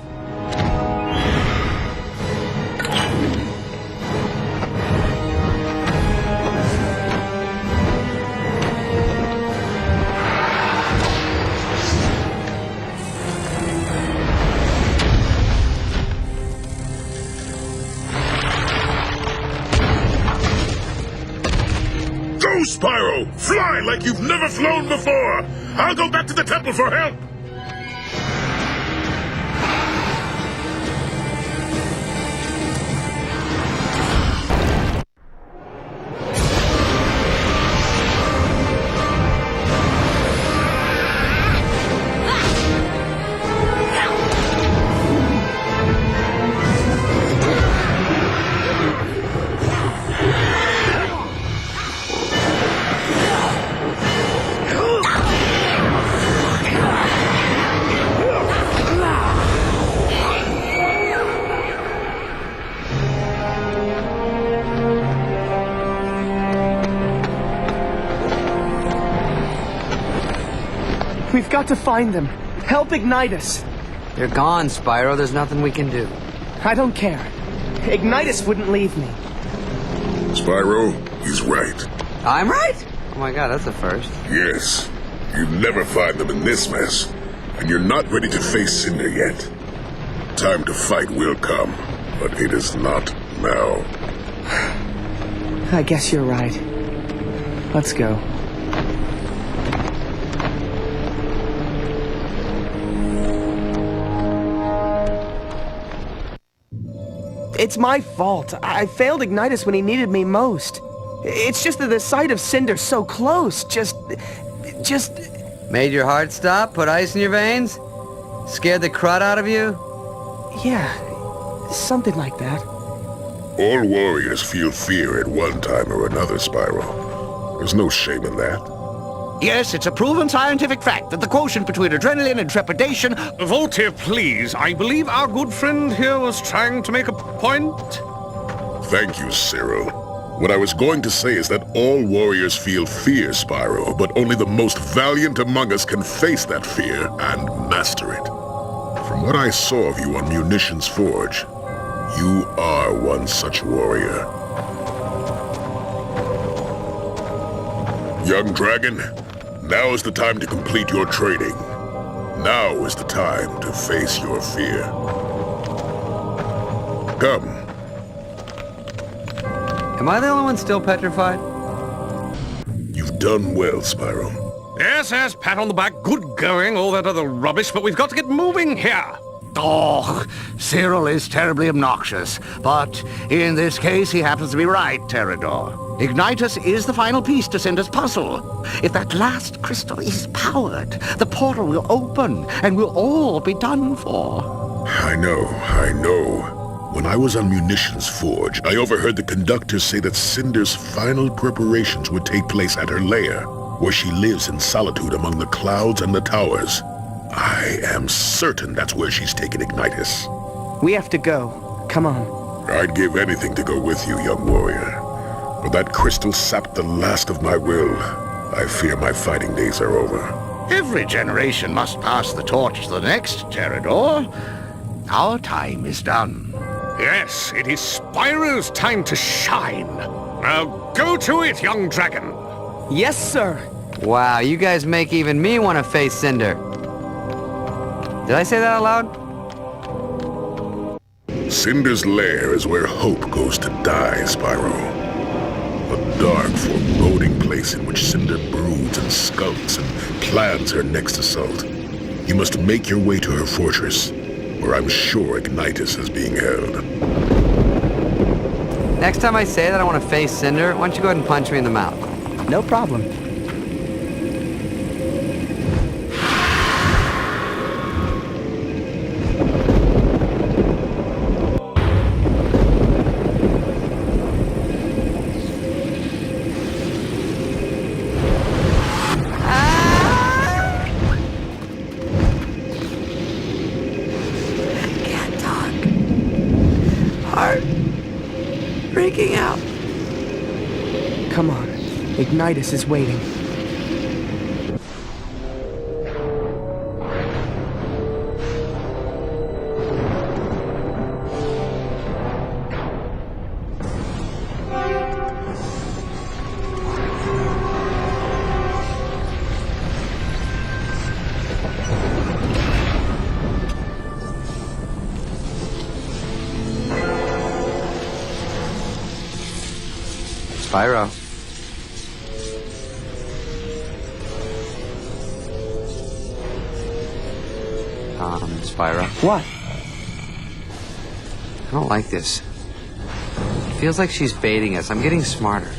Go, Spyro! Fly like you've never flown before. I'll go back to the temple for help. We've got to find them. Help Ignitus. They're gone, Spyro. There's nothing we can do. I don't care. Ignitus wouldn't leave me. Spyro, he's right. I'm right? Oh my god, that's a first. Yes. You'd never find them in this mess. And you're not ready to face Cinder yet. Time to fight will come, but it is not now. I guess you're right. Let's go. It's my fault. I failed Ignitus when he needed me most. It's just that the sight of Cinder's so close just... Made your heart stop? Put ice in your veins? Scared the crud out of you? Yeah, something like that. All warriors feel fear at one time or another, Spyro. There's no shame in that. Yes, it's a proven scientific fact that the quotient between adrenaline and trepidation... Voltaire, please. I believe our good friend here was trying to make a point. Thank you, Cyril. What I was going to say is that all warriors feel fear, Spyro, but only the most valiant among us can face that fear and master it. From what I saw of you on Munitions Forge, you are one such warrior. Young dragon, now is the time to complete your training. Now is the time to face your fear. Come. Am I the only one still petrified? You've done well, Spyro. Yes, yes, pat on the back, good going, all that other rubbish, but we've got to get moving here. Oh, Cyril is terribly obnoxious, but in this case he happens to be right, Terrador. Ignitus is the final piece to Cinder's puzzle. If that last crystal is powered, the portal will open and we'll all be done for. I know. When I was on Munitions Forge, I overheard the conductor say that Cinder's final preparations would take place at her lair, where she lives in solitude among the clouds and the towers. I am certain that's where she's taken Ignitus. We have to go. Come on. I'd give anything to go with you, young warrior. But that crystal sapped the last of my will. I fear my fighting days are over. Every generation must pass the torch to the next, Terrador. Our time is done. Yes, it is Spyro's time to shine. Now go to it, young dragon. Yes, sir. Wow, you guys make even me want to face Cinder. Did I say that out loud? Cinder's lair is where hope goes to die, Spyro. A dark, foreboding place in which Cinder broods and skulks and plans her next assault. You must make your way to her fortress, where I'm sure Ignitus is being held. Next time I say that I want to face Cinder, why don't you go ahead and punch me in the mouth? No problem. Freaking out. Come on. Ignitus is waiting. Spyro. Spyro. What? I don't like this. It feels like she's baiting us. I'm getting smarter.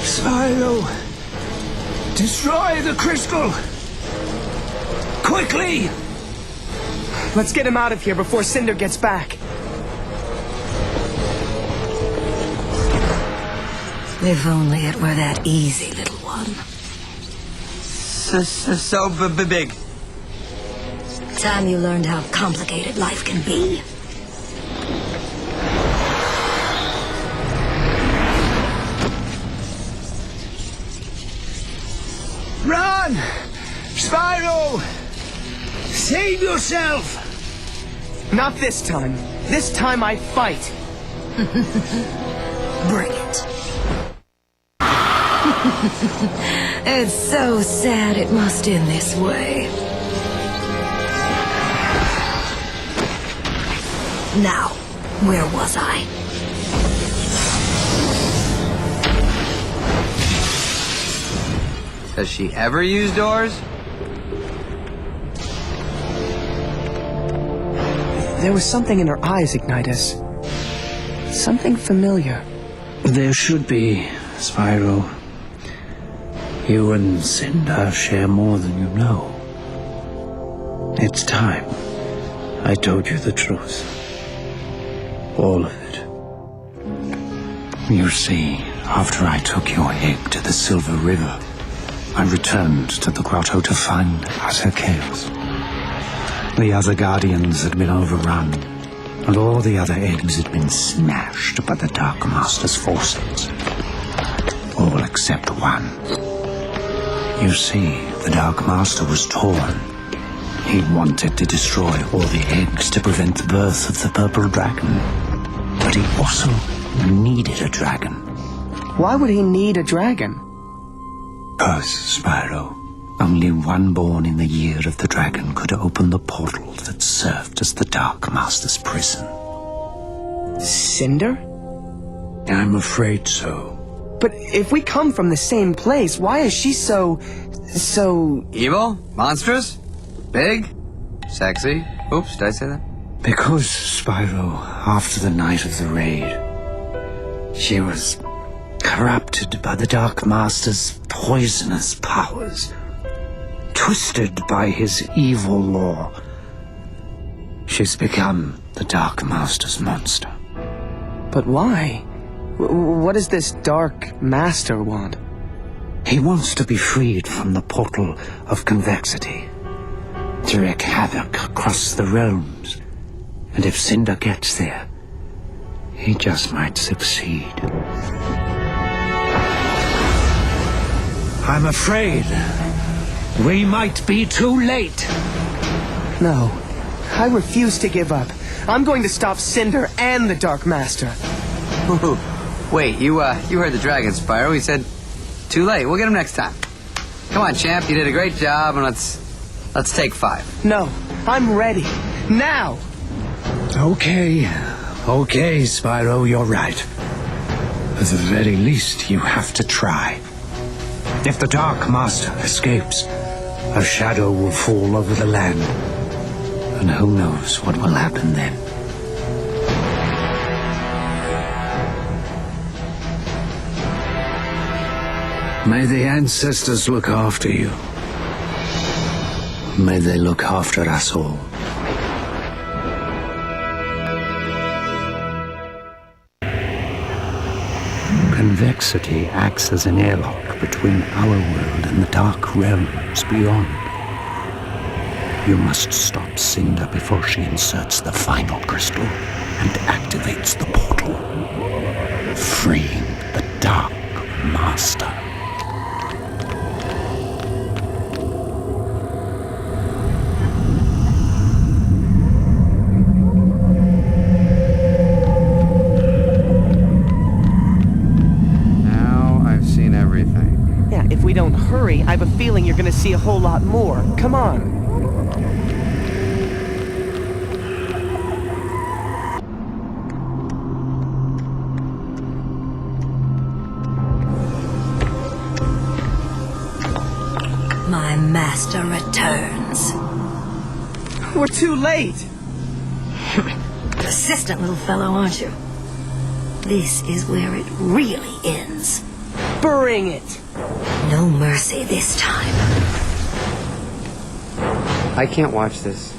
Spyro! Destroy the crystal! Quickly! Let's get him out of here before Cinder gets back. If only it were that easy, little one. So big. Time you learned how complicated life can be. Run! Spyro! Save yourself! Not this time. This time I fight. Bring it. It's so sad it must end this way. Now, where was I? Does she ever use doors? There was something in her eyes, Ignitus. Something familiar. There should be, Spyro. You and Cinder share more than you know. It's time I told you the truth. All of it. You see, after I took your egg to the Silver River, I returned to the grotto to find utter chaos. The other Guardians had been overrun, and all the other eggs had been smashed by the Dark Master's forces. All except one. You see, the Dark Master was torn. He wanted to destroy all the eggs to prevent the birth of the Purple Dragon. But he also needed a dragon. Why would he need a dragon? Because, Spyro, only one born in the year of the dragon could open the portal that served as the Dark Master's prison. Cinder? I'm afraid so. But if we come from the same place, why is she so... Evil? Monstrous? Big? Sexy? Oops, did I say that? Because, Spyro, after the night of the raid, she was corrupted by the Dark Master's poisonous powers, twisted by his evil law. She's become the Dark Master's monster. But why? What does this Dark Master want? He wants to be freed from the portal of convexity, to wreak havoc across the realms. And if Cinder gets there, he just might succeed. I'm afraid we might be too late. No, I refuse to give up. I'm going to stop Cinder and the Dark Master. Wait, you heard the dragon, Spyro. He said, too late. We'll get him next time. Come on, champ. You did a great job, and let's take 5. No, I'm ready. Now! Okay, Spyro, you're right. At the very least, you have to try. If the Dark Master escapes, a shadow will fall over the land. And who knows what will happen then. May the ancestors look after you. May they look after us all. Convexity acts as an airlock between our world and the dark realms beyond. You must stop Cinder before she inserts the final crystal and activates the portal, freeing the Dark Master. If we don't hurry, I have a feeling you're gonna see a whole lot more. Come on. master returns. We're too late. Persistent little fellow, aren't you? This is where it really ends. Bring it. No mercy this time. I can't watch this.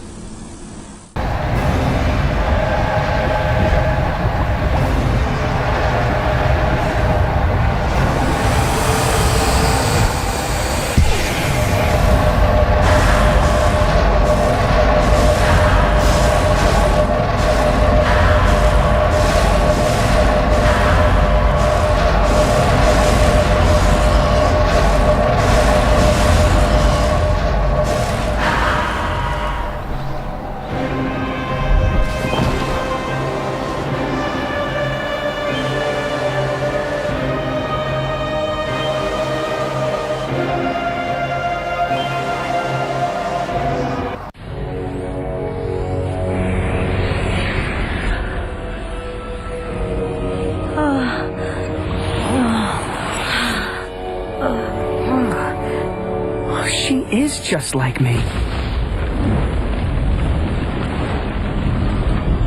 She is just like me.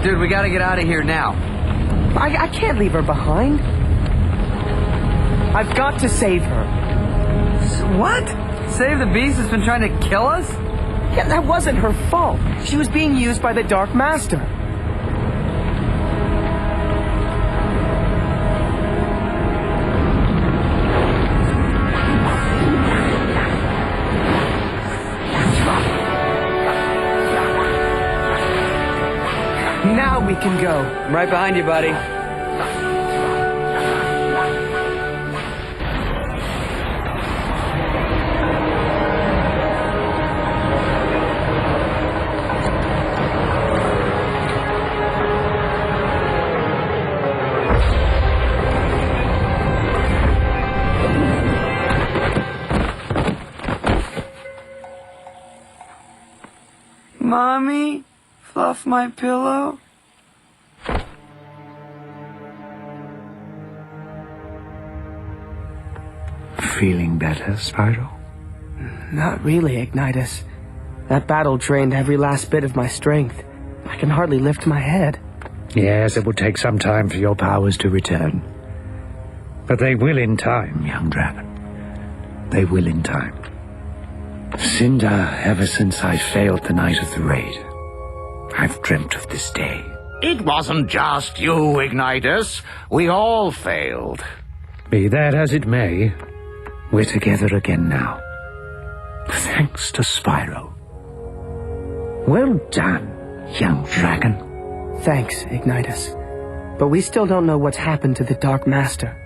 Dude, we gotta get out of here now. I can't leave her behind. I've got to save her. What? Save the beast that's been trying to kill us? Yeah, that wasn't her fault. She was being used by the Dark Master. Now we can go. I'm right behind you, buddy. Mommy, fluff my pillow. Feeling better, Spyro? Not really, Ignitus. That battle drained every last bit of my strength. I can hardly lift my head. Yes, it will take some time for your powers to return. But they will in time, young dragon. They will in time. Cinder, ever since I failed the night of the raid, I've dreamt of this day. It wasn't just you, Ignitus. We all failed. Be that as it may, we're together again now. Thanks to Spyro. Well done, young dragon. Thanks, Ignitus. But we still don't know what's happened to the Dark Master.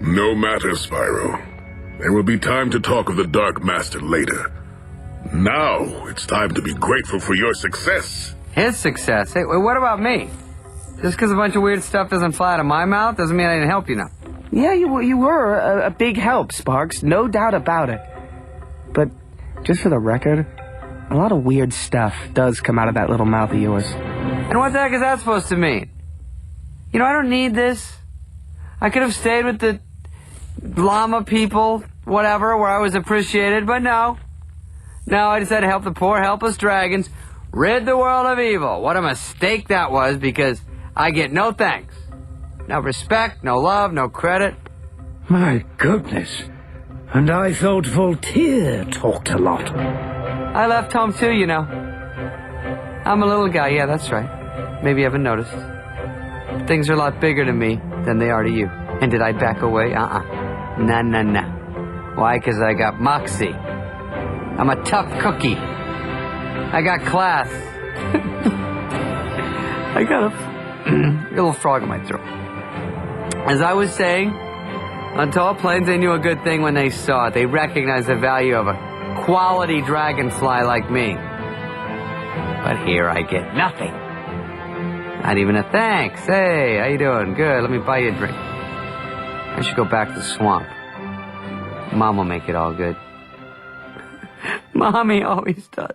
No matter, Spyro. There will be time to talk of the Dark Master later. Now, it's time to be grateful for your success. His success? Hey, what about me? Just because a bunch of weird stuff doesn't fly out of my mouth doesn't mean I didn't help you now. Yeah, you were a big help, Sparks. No doubt about it. But, just for the record, a lot of weird stuff does come out of that little mouth of yours. And what the heck is that supposed to mean? You know, I don't need this. I could have stayed with the llama people, whatever, where I was appreciated, but no. No, I decided to help the poor, helpless dragons rid the world of evil. What a mistake that was, because I get no thanks. No respect, no love, no credit. My goodness. And I thought Voltaire talked a lot. I left home too, you know. I'm a little guy, yeah, that's right. Maybe you haven't noticed. Things are a lot bigger to me than they are to you. And did I back away? Nah. Why? 'Cause I got moxie. I'm a tough cookie. I got class. I got a little frog in my throat. As I was saying, on tall plains they knew a good thing when they saw it. They recognized the value of a quality dragonfly like me. But here I get nothing. Not even a thanks. Hey, how you doing? Good, let me buy you a drink. I should go back to the swamp. Mom will make it all good. Mommy always does.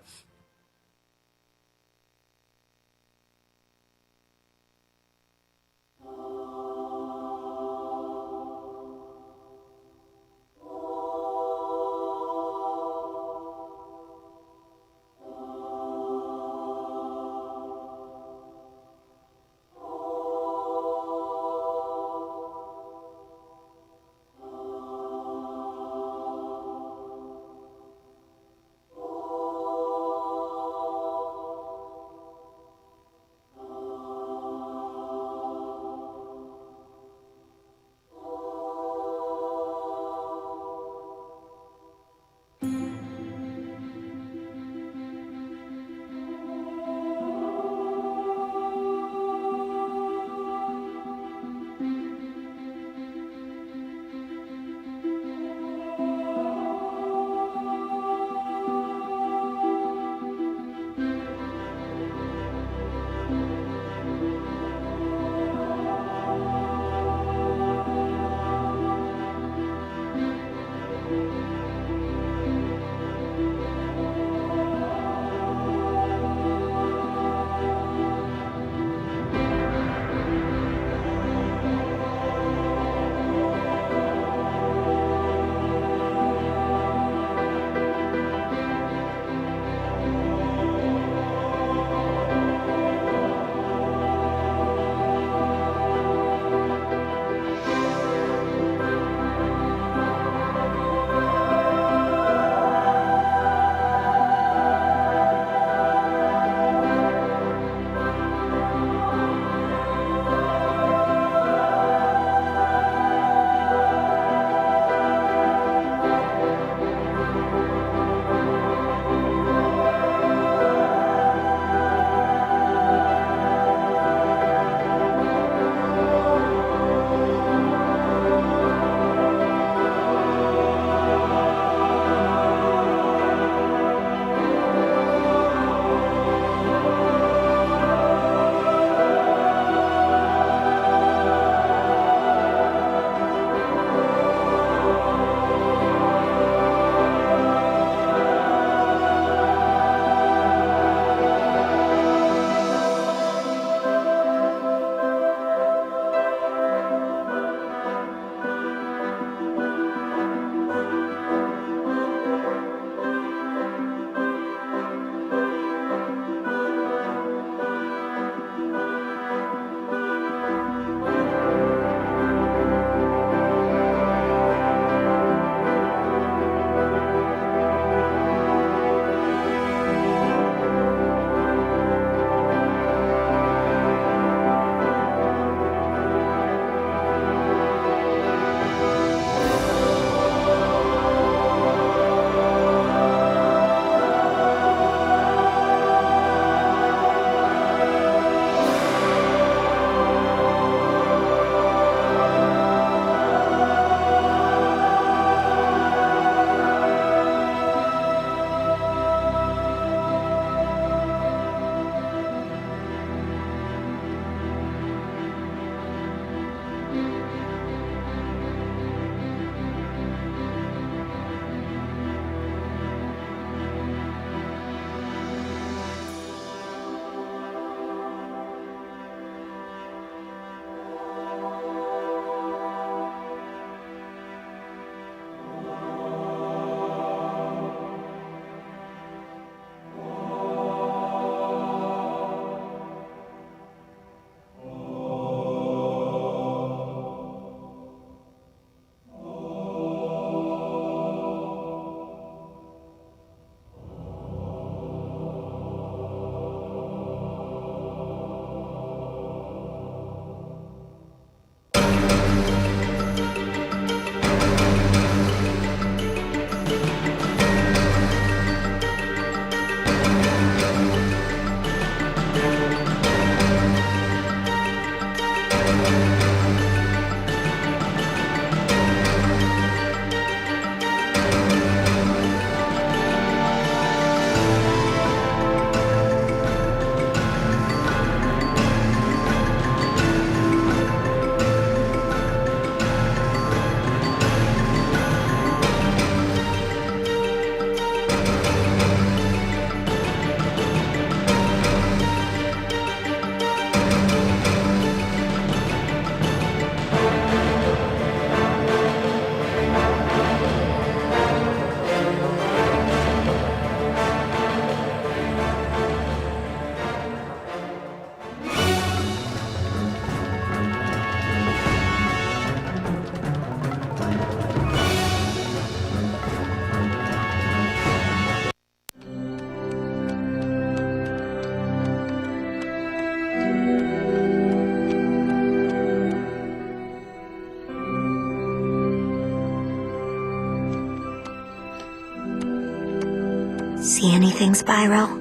See anything, Spyro?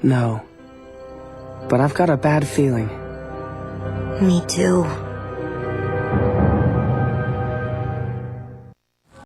No. But I've got a bad feeling. Me too.